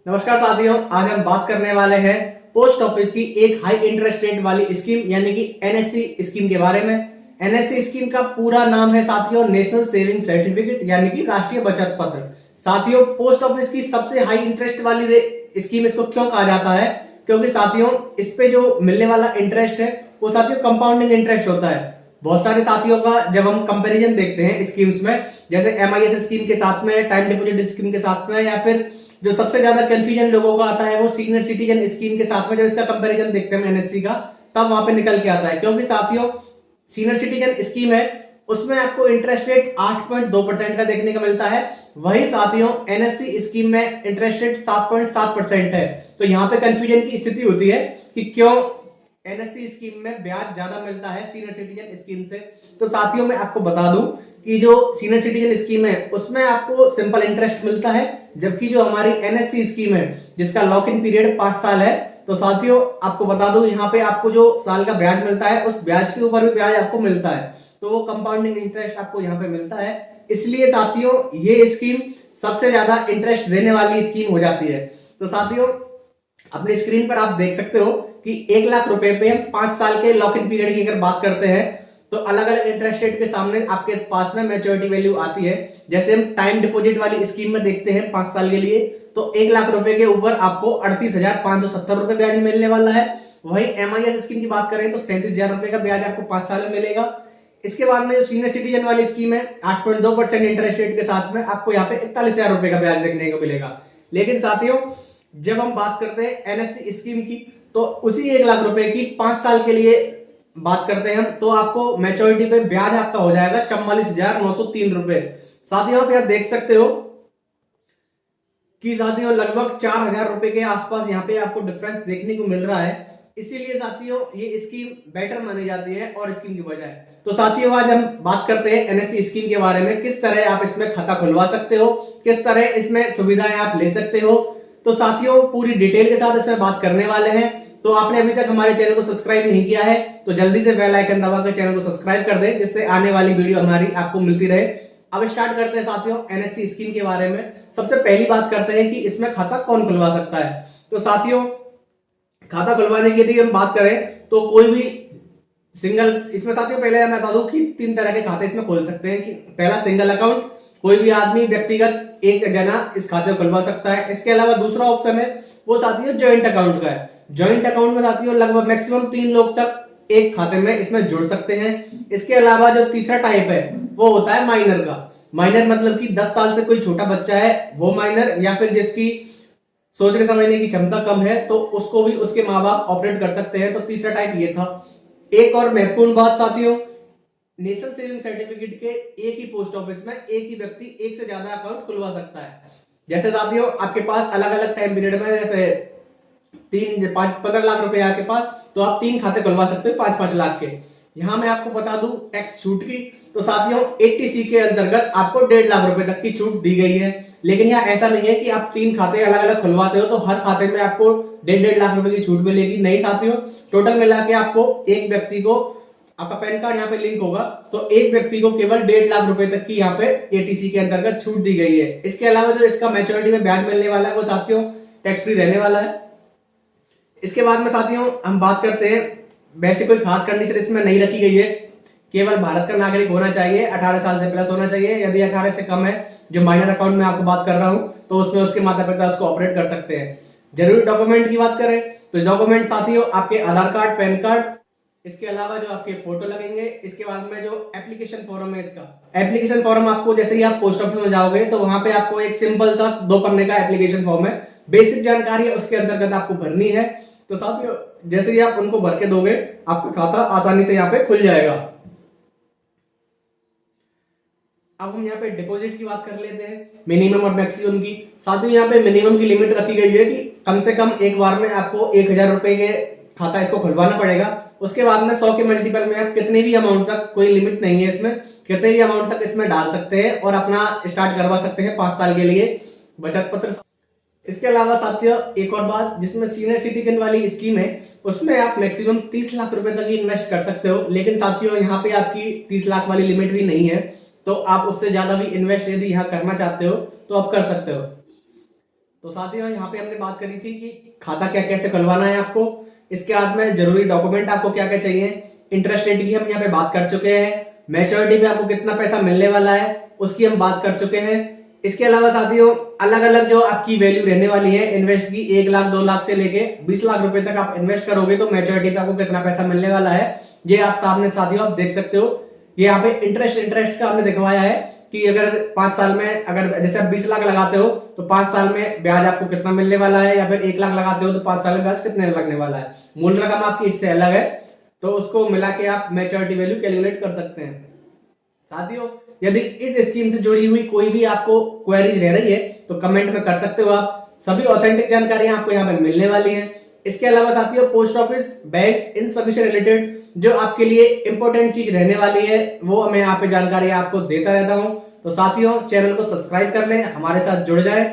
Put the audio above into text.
नमस्कार साथियों, आज हम बात करने वाले हैं पोस्ट ऑफिस की एक हाई इंटरेस्ट रेट वाली स्कीम यानी कि एनएससी स्कीम के बारे में। एनएससी स्कीम का पूरा नाम है साथियों नेशनल सेविंग सर्टिफिकेट यानी कि राष्ट्रीय बचत पत्र। साथियों, पोस्ट ऑफिस की सबसे हाई इंटरेस्ट वाली स्कीम इसको क्यों कहा जाता है? क्योंकि साथियों इस पे जो मिलने वाला इंटरेस्ट है वो साथियों कंपाउंडिंग इंटरेस्ट होता है। बहुत सारे साथियों का जब हम कंपैरिजन देखते हैं स्कीम्स में, जैसे एमआईएस स्कीम के साथ में, टाइम डिपॉजिट स्कीम के साथ में, या फिर जो सबसे ज्यादा कंफ्यूजन लोगों का आता है वो सीनियर सिटीजन स्कीम के साथ में, जब इसका कंपैरिजन देखते हैं एनएससी का, तब वहां पे निकल के आता है। क्योंकि साथियों सीनियर सिटीजन स्कीम है उसमें आपको इंटरेस्ट रेट 8.2% का देखने को मिलता है, वही साथियों एनएससी स्कीम में इंटरेस्ट रेट 7.7% है। तो यहाँ पे कंफ्यूजन की स्थिति होती है कि क्यों एनएससी स्कीम में ब्याज ज्यादा मिलता है सीनियर सिटीजन स्कीम से। तो साथियों मैं आपको बता दूं कि जो सीनियर सिटीजन स्कीम है उसमें आपको सिंपल इंटरेस्ट मिलता है, जबकि जो हमारी एनएससी स्कीम है जिसका लॉक इन पीरियड 5 साल है, तो साथियों आपको बता दूं यहाँ पे आपको जो साल का ब्याज मिलता है उस ब्याज के ऊपर भी ब्याज आपको मिलता है, तो वो कंपाउंडिंग इंटरेस्ट आपको यहाँ पे मिलता है। इसलिए साथियों ये स्कीम सबसे ज्यादा इंटरेस्ट देने वाली स्कीम हो जाती है। तो साथियों अपनी स्क्रीन पर आप देख सकते हो कि 1 लाख रुपए पे हम 5 साल के लॉक इन पीरियड की अगर बात करते हैं तो अलग अलग इंटरेस्ट रेट के सामने आपके पास में मैच्योरिटी वैल्यू आती है। जैसे हम टाइम डिपॉजिट वाली स्कीम में देखते हैं 5 साल के लिए, तो 1 लाख रुपए के ऊपर आपको 38,570 रुपए ब्याज मिलने वाला है। वहीं एमआईएस स्कीम की बात करें तो 37,000 रुपए का ब्याज आपको 5 साल में मिलेगा। इसके बाद में जो सीनियर सिटीजन वाली स्कीम है 8.2% इंटरेस्ट रेट के साथ में आपको यहाँ पे 41,000 रुपए का ब्याज देखने को मिलेगा। लेकिन साथियों जब हम बात करते हैं एनएससी स्कीम की तो उसी 1 लाख रुपए की 5 साल के लिए बात करते हैं हम, तो आपको मैच्योरिटी पे ब्याज आपका हो जाएगा 44,903 रुपए। साथियों यहाँ पे आप देख सकते हो कि साथियों लगभग 4,000 रुपए के आसपास यहाँ पे आपको डिफरेंस देखने को मिल रहा है। इसीलिए साथियों ये स्कीम बेटर मानी जाती है और स्कीम की बजाय। तो साथियों आज हम बात करते हैं एनएससी स्कीम के बारे में, किस तरह आप इसमें खाता खुलवा सकते हो, किस तरह इसमें सुविधाएं आप ले सकते हो। तो साथियों पूरी डिटेल के साथ इसमें बात करने वाले हैं। तो आपने अभी तक हमारे चैनल को सब्सक्राइब नहीं किया है तो जल्दी से बेल आइकन दबाकर चैनल को सब्सक्राइब कर दें, जिससे आने वाली वीडियो हमारी आपको मिलती रहे। अब स्टार्ट करते हैं साथियों एनएससी स्कीम के बारे में। सबसे पहली बात करते हैं कि इसमें खाता कौन खुलवा सकता है। तो साथियों खाता खुलवाने की यदि हम बात करें तो कोई भी सिंगल, इसमें साथियों पहले मैं बता दूं कि 3 तरह के खाते इसमें खोल सकते हैं। कि पहला सिंगल अकाउंट, कोई भी आदमी व्यक्तिगत एक जना इस खाते को खुलवा सकता है। इसके अलावा दूसरा ऑप्शन है वो साथियों ज्वाइंट अकाउंट का है। ज्वाइंट अकाउंट में साथियों लगभग मैक्सिमम 3 लोग तक एक खाते में इसमें जुड़ सकते हैं। इसके अलावा जो तीसरा टाइप है वो होता है माइनर का। माइनर मतलब कि 10 साल से कोई छोटा बच्चा है वो माइनर, या फिर जिसकी सोचने समझने की क्षमता कम है तो उसको भी उसके माँ बाप ऑपरेट कर सकते हैं। तो तीसरा टाइप ये था। एक और महत्वपूर्ण बात साथियों, नेशनल सेविंग सर्टिफिकेट के एक ही पोस्ट ऑफिस में एक ही व्यक्ति एक से ज्यादा अकाउंट खुलवा सकता है। जैसे साथियों आपके पास अलग अलग टाइम पीरियड में, जैसे 15 लाख रुपए आपके पास, तो आप 3 खाते खुलवा सकते हो 5-5 लाख के। यहाँ मैं आपको बता दूं टैक्स छूट की, तो साथियों 80C के अंतर्गत आपको 1.5 लाख रुपए तक की छूट दी गई है। लेकिन यहाँ ऐसा नहीं है कि आप 3 खाते अलग अलग खुलवाते हो तो हर खाते में आपको 1.5 लाख रुपए की छूट मिलेगी। नहीं साथियों, टोटल मिला के आपको एक व्यक्ति को, आपका पैन कार्ड यहाँ पे लिंक होगा तो एक व्यक्ति को केवल 1.5 लाख रुपए तक की यहाँ पे एटीसी के अंतर्गत छूट दी गई है। इसके अलावा जो इसका मैच्योरिटी में ब्याज मिलने वाला है वो साथियों टैक्स फ्री रहने वाला है। इसके बाद में साथियों हम बात करते हैं, वैसे कोई खास कंडीशन इसमें नहीं रखी गई है। केवल भारत का नागरिक होना चाहिए, 18 साल से प्लस होना चाहिए। यदि 18 से कम है, जो माइनर अकाउंट में आपको बात कर रहा हूं, तो उसमें उसके माता पिता उसको ऑपरेट कर सकते हैं। जरूरी डॉक्यूमेंट की बात करें तो डॉक्यूमेंट साथियों आपके आधार कार्ड, पैन कार्ड, इसके अलावा जो आपके फोटो लगेंगे। इसके बाद में जो एप्लीकेशन फॉर्म है, इसका एप्लीकेशन फॉर्म आपको जैसे ही आप पोस्ट ऑफिस में जाओगे तो वहां पे आपको एक सिंपल सा 2 पन्ने का एप्लीकेशन फॉर्म है, बेसिक जानकारी है उसके अंतर्गत आपको भरनी है। तो साथियों जैसे ही आप उनको भर के दोगे आपका खाता आसानी से यहाँ पे खुल जाएगा। अब हम यहाँ पे डिपॉजिट की बात कर लेते हैं, मिनिमम और मैक्सिमम की। साथियों यहाँ पे मिनिमम की लिमिट रखी गई है कि कम से कम एक बार में आपको 1,000 रुपए के खाता इसको खुलवाना पड़ेगा। उसके बाद में 100 के मल्टीपल में आप कितने भी अमाउंट तक, कोई लिमिट नहीं है इसमें, कितने भी अमाउंट तक इसमें डाल सकते हैं और अपना स्टार्ट करवा सकते हैं 5 साल के लिए बचत पत्र। इसके अलावा साथियों एक और बात, जिसमें सीनियर सिटीजन वाली स्कीम है उसमें आप मैक्सिमम 30 लाख रुपए तक ही इन्वेस्ट कर सकते हो। लेकिन साथियों यहाँ पे आपकी 30 लाख वाली लिमिट भी नहीं है, तो आप उससे ज्यादा भी इन्वेस्ट यदि यहाँ करना चाहते हो तो आप कर सकते हो। तो साथियों यहाँ पे हमने बात करी थी कि खाता क्या कैसे खुलवाना है आपको, इसके बाद में जरूरी डॉक्यूमेंट आपको क्या क्या चाहिए, इंटरेस्ट रेट की हम यहाँ पे बात कर चुके हैं, मैच्योरिटी पे आपको कितना पैसा मिलने वाला है उसकी हम बात कर चुके हैं। इसके अलावा साथियों अलग अलग जो आपकी वैल्यू रहने वाली है इन्वेस्ट की, 1 लाख 2 लाख से लेके 20 लाख रुपए तक आप इन्वेस्ट करोगे तो मैच्योरिटी पे आपको कितना पैसा मिलने वाला है ये आप सामने साथियों आप देख सकते हो। ये यहाँ पे इंटरेस्ट का हमने दिखवाया है कि अगर 5 साल में अगर जैसे आप 20 लाख लगाते हो तो 5 साल में ब्याज आपको कितना मिलने वाला है, या फिर 1 लाख लगाते हो तो 5 साल में ब्याज कितने लगने वाला है। मूल रकम आपकी इससे अलग है तो उसको मिला के आप मैच्योरिटी वैल्यू कैलकुलेट कर सकते हैं। साथियों यदि इस स्कीम से जुड़ी हुई कोई भी आपको क्वेरीज रह रही है तो कमेंट में कर सकते हो आप, सभी ऑथेंटिक जानकारियां आपको यहाँ पे मिलने वाली हैं। इसके अलावा साथियों पोस्ट ऑफिस, बैंक, इन सभी से रिलेटेड जो आपके लिए इंपॉर्टेंट चीज रहने वाली है वो मैं यहाँ पे जानकारी आपको देता रहता हूँ। तो साथियों चैनल को सब्सक्राइब कर लें, हमारे साथ जुड़ जाए।